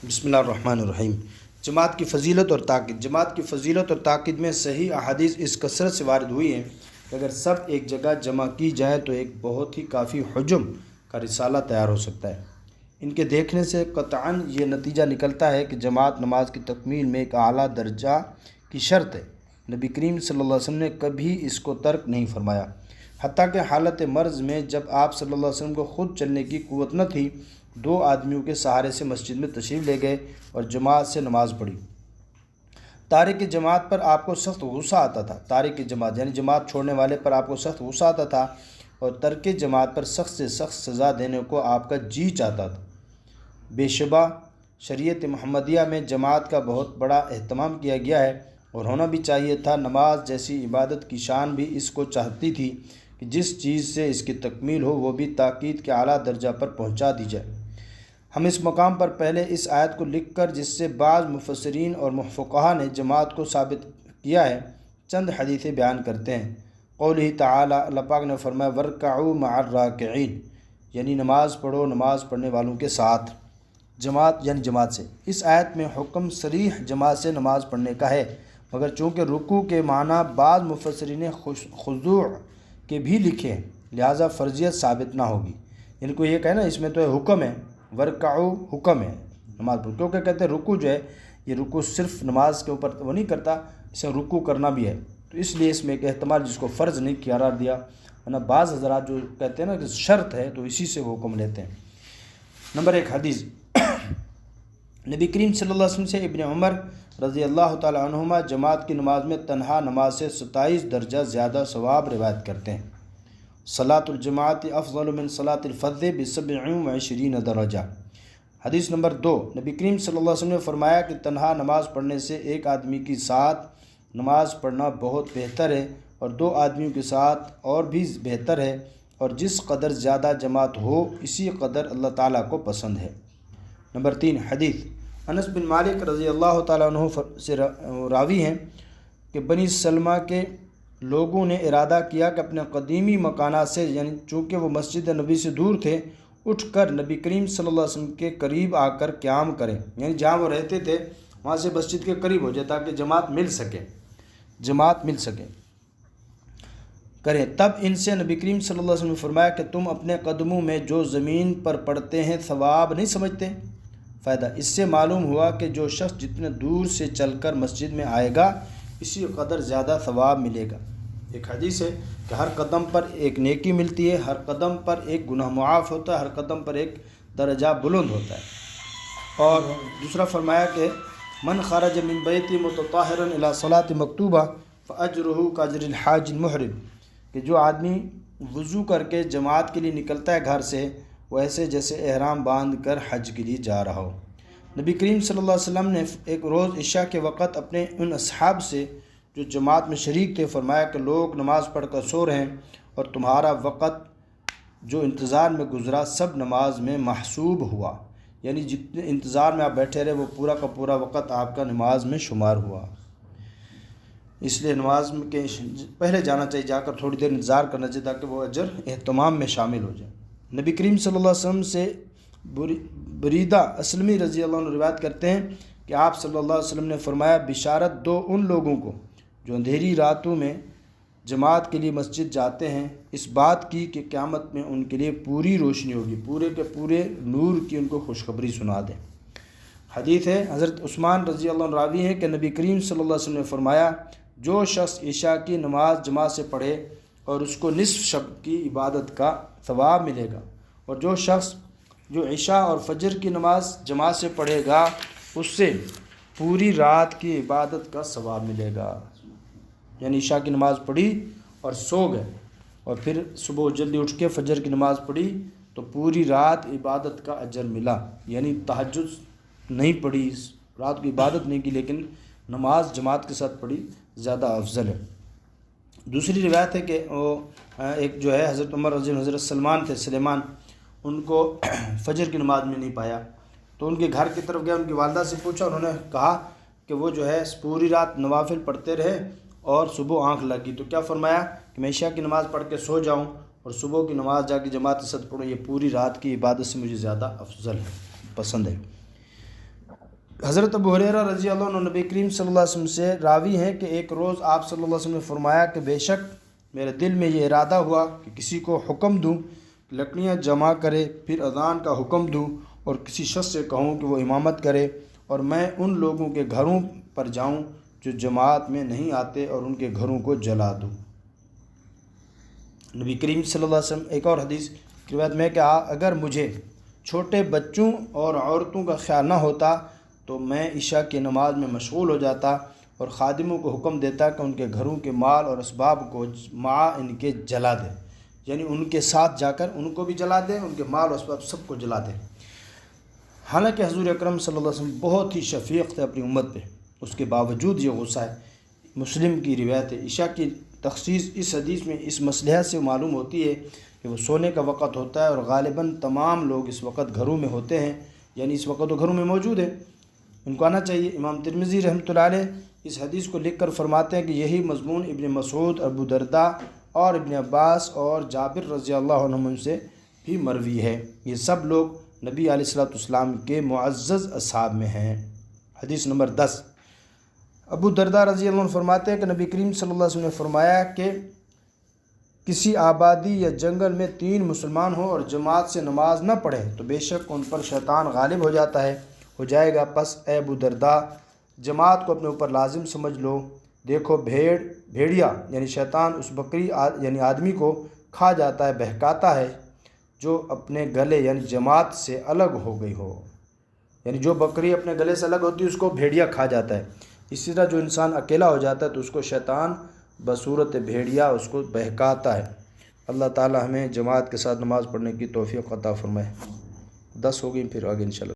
بسم اللہ الرحمن الرحیم۔ جماعت کی فضیلت اور تاکید۔ جماعت کی فضیلت اور تاکید میں صحیح احادیث اس کثرت سے وارد ہوئی ہیں کہ اگر سب ایک جگہ جمع کی جائے تو ایک بہت ہی کافی حجم کا رسالہ تیار ہو سکتا ہے۔ ان کے دیکھنے سے قطعاً یہ نتیجہ نکلتا ہے کہ جماعت نماز کی تکمیل میں ایک اعلیٰ درجہ کی شرط ہے۔ نبی کریم صلی اللہ علیہ وسلم نے کبھی اس کو ترک نہیں فرمایا، حتیٰ کہ حالت مرض میں جب آپ صلی اللہ علیہ وسلم کو خود چلنے کی قوت نہ تھی، 2 آدمیوں کے سہارے سے مسجد میں تشریف لے گئے اور جماعت سے نماز پڑھی۔ تارک جماعت پر آپ کو سخت غصہ آتا تھا۔ تارک جماعت یعنی جماعت چھوڑنے والے پر آپ کو سخت غصہ آتا تھا اور ترک جماعت پر سخت سے سخت سزا دینے کو آپ کا جی چاہتا تھا۔ بے شبہ شریعت محمدیہ میں جماعت کا بہت بڑا اہتمام کیا گیا ہے اور ہونا بھی چاہیے تھا۔ نماز جیسی عبادت کی شان بھی اس کو چاہتی تھی کہ جس چیز سے اس کی تکمیل ہو وہ بھی تاکید کے اعلیٰ درجہ پر پہنچا دی جائے۔ ہم اس مقام پر پہلے اس آیت کو لکھ کر، جس سے بعض مفسرین اور فقہا نے جماعت کو ثابت کیا ہے، چند حدیثیں بیان کرتے ہیں۔ قولہ تعالی، اللہ پاک نے فرمایا وَارْكَعُوا مَعَ الرَّاكِعِينَ، یعنی نماز پڑھو نماز پڑھنے والوں کے ساتھ۔ جماعت یعنی جماعت سے۔ اس آیت میں حکم صریح جماعت سے نماز پڑھنے کا ہے، مگر چونکہ رکوع کے معنی بعض مفسرین نے خضوع کے بھی لکھے ہیں، لہٰذا فرضیت ثابت نہ ہوگی۔ ان کو یہ کہنا اس میں تو حکم ہے، ورکعو حکم ہے نماز پڑھو، کیونکہ کہتے ہیں رکوع جو ہے یہ رکوع صرف نماز کے اوپر وہ نہیں کرتا، اسے رکوع کرنا بھی ہے، تو اس لیے اس میں ایک احتمال جس کو فرض نہیں قرار دیا، ورنہ بعض حضرات جو کہتے ہیں نا کہ شرط ہے تو اسی سے وہ حکم لیتے ہیں۔ نمبر 1 حدیث، نبی کریم صلی اللہ علیہ وسلم سے ابن عمر رضی اللہ تعالی عنہما جماعت کی نماز میں تنہا نماز سے 27 درجہ زیادہ ثواب روایت کرتے ہیں۔ صلاۃ الجماعت افضل من صلاۃ الفرد ب27 درجہ۔ حدیث نمبر 2، نبی کریم صلی اللہ علیہ وسلم نے فرمایا کہ تنہا نماز پڑھنے سے ایک آدمی کے ساتھ نماز پڑھنا بہت بہتر ہے اور 2 آدمیوں کے ساتھ اور بھی بہتر ہے، اور جس قدر زیادہ جماعت ہو اسی قدر اللہ تعالیٰ کو پسند ہے۔ نمبر 3 حدیث، انس بن مالک رضی اللہ تعالیٰ عنہ سے راوی ہیں کہ بنی سلمہ کے لوگوں نے ارادہ کیا کہ اپنے قدیمی مکانات سے، یعنی چونکہ وہ مسجد نبی سے دور تھے، اٹھ کر نبی کریم صلی اللہ علیہ وسلم کے قریب آ کر قیام کریں، یعنی جہاں وہ رہتے تھے وہاں سے مسجد کے قریب ہو جائے تاکہ جماعت مل سکے کریں۔ تب ان سے نبی کریم صلی اللہ علیہ وسلم نے فرمایا کہ تم اپنے قدموں میں جو زمین پر پڑتے ہیں ثواب نہیں سمجھتے؟ فائدہ، اس سے معلوم ہوا کہ جو شخص جتنے دور سے چل کر مسجد میں آئے گا اسی قدر زیادہ ثواب ملے گا۔ ایک حدیث ہے کہ ہر قدم پر ایک نیکی ملتی ہے، ہر قدم پر ایک گناہ معاف ہوتا ہے، ہر قدم پر ایک درجہ بلند ہوتا ہے۔ اور دوسرا فرمایا کہ من خرج من بیتی متطہرا الی صلاۃ مکتوبہ فاجرہ کاجر الحاج المحرم، کہ جو آدمی وضو کر کے جماعت کے لیے نکلتا ہے گھر سے، وہ ایسے جیسے احرام باندھ کر حج کے لیے جا رہا ہو۔ نبی کریم صلی اللہ علیہ وسلم نے ایک روز عشاء کے وقت اپنے ان اصحاب سے جو جماعت میں شریک تھے فرمایا کہ لوگ نماز پڑھ کر سو رہے ہیں اور تمہارا وقت جو انتظار میں گزرا سب نماز میں محسوب ہوا، یعنی جتنے انتظار میں آپ بیٹھے رہے وہ پورا کا پورا وقت آپ کا نماز میں شمار ہوا۔ اس لیے نماز کے پہلے جانا چاہیے، جا کر تھوڑی دیر انتظار کرنا چاہیے تاکہ وہ اجر اہتمام میں شامل ہو جائے۔ نبی کریم صلی اللہ علیہ وسلم سے بریدہ اسلمی رضی اللہ عنہ روایت کرتے ہیں کہ آپ صلی اللہ علیہ وسلم نے فرمایا بشارت دو ان لوگوں کو جو اندھیری راتوں میں جماعت کے لیے مسجد جاتے ہیں، اس بات کی کہ قیامت میں ان کے لیے پوری روشنی ہوگی، پورے کے پورے نور کی ان کو خوشخبری سنا دیں۔ حدیث ہے، حضرت عثمان رضی اللہ عنہ راوی ہیں کہ نبی کریم صلی اللہ علیہ وسلم نے فرمایا جو شخص عشاء کی نماز جماعت سے پڑھے اور اس کو نصف شب کی عبادت کا ثواب ملے گا، اور جو شخص جو عشاء اور فجر کی نماز جماعت سے پڑھے گا اس سے پوری رات کی عبادت کا ثواب ملے گا۔ یعنی عشاء کی نماز پڑھی اور سو گئے اور پھر صبح جلدی اٹھ کے فجر کی نماز پڑھی تو پوری رات عبادت کا اجر ملا، یعنی تہجد نہیں پڑھی، رات کی عبادت نہیں کی لیکن نماز جماعت کے ساتھ پڑھی، زیادہ افضل ہے۔ دوسری روایت ہے کہ وہ ایک جو ہے حضرت عمر رضی اللہ عنہ، حضرت سلمان تھے سلیمان، ان کو فجر کی نماز میں نہیں پایا تو ان کے گھر کی طرف گیا، ان کی والدہ سے پوچھا، انہوں نے کہا کہ وہ جو ہے پوری رات نوافل پڑھتے رہے اور صبح آنکھ لگی تو کیا فرمایا کہ میں عشاء کی نماز پڑھ کے سو جاؤں اور صبح کی نماز جا کے جماعت کے ساتھ پڑھوں، یہ پوری رات کی عبادت سے مجھے زیادہ افضل ہے، پسند ہے۔ حضرت ابو ہریرہ رضی اللہ عنہ نبی کریم صلی اللہ علیہ وسلم سے راوی ہیں کہ ایک روز آپ صلی اللہ علیہ وسلم نے فرمایا کہ بے شک میرے دل میں یہ ارادہ ہوا کہ کسی کو حکم دوں لکڑیاں جمع کرے، پھر اذان کا حکم دوں اور کسی شخص سے کہوں کہ وہ امامت کرے، اور میں ان لوگوں کے گھروں پر جاؤں جو جماعت میں نہیں آتے اور ان کے گھروں کو جلا دوں۔ نبی کریم صلی اللہ علیہ وسلم ایک اور حدیث کی روایت میں کہ اگر مجھے چھوٹے بچوں اور عورتوں کا خیال نہ ہوتا تو میں عشاء کی نماز میں مشغول ہو جاتا اور خادموں کو حکم دیتا کہ ان کے گھروں کے مال اور اسباب کو ان کے جلا دیں، یعنی ان کے ساتھ جا کر ان کو بھی جلا دیں، ان کے مال اور اسباب سب کو جلا دیں۔ حالانکہ حضور اکرم صلی اللہ علیہ وسلم بہت ہی شفیق تھے اپنی امت پہ، اس کے باوجود یہ غصہ ہے۔ مسلم کی روایت ہے، عشاء کی تخصیص اس حدیث میں اس مسئلہ سے معلوم ہوتی ہے کہ وہ سونے کا وقت ہوتا ہے اور غالباً تمام لوگ اس وقت گھروں میں ہوتے ہیں، یعنی اس وقت وہ گھروں میں موجود ہیں، ان کو آنا چاہیے۔ امام ترمذی رحمۃ اللہ علیہ اس حدیث کو لکھ کر فرماتے ہیں کہ یہی مضمون ابن مسعود، ابو درداء اور ابن عباس اور جابر رضی اللہ عنہم سے بھی مروی ہے۔ یہ سب لوگ نبی علیہ الصلوۃ والسلام کے معزز اصحاب میں ہیں۔ حدیث نمبر 10، ابو درداء رضی اللہ عنہ فرماتے ہیں کہ نبی کریم صلی اللہ علیہ وسلم نے فرمایا کہ کسی آبادی یا جنگل میں 3 مسلمان ہوں اور جماعت سے نماز نہ پڑھے تو بے شک ان پر شیطان غالب ہو جائے گا۔ پس اے ابو درداء، جماعت کو اپنے اوپر لازم سمجھ لو۔ دیکھو بھیڑیا یعنی شیطان اس بکری یعنی آدمی کو کھا جاتا ہے، بہکاتا ہے جو اپنے گلے یعنی جماعت سے الگ ہو گئی ہو، یعنی جو بکری اپنے گلے سے الگ ہوتی ہے اس کو بھیڑیا کھا جاتا ہے۔ اسی طرح جو انسان اکیلا ہو جاتا ہے تو اس کو شیطان بصورت بھیڑیا اس کو بہکاتا ہے۔ اللہ تعالی ہمیں جماعت کے ساتھ نماز پڑھنے کی توفیق عطا فرمائے۔ 10 ہو گئی، پھر آگے انشاءاللہ۔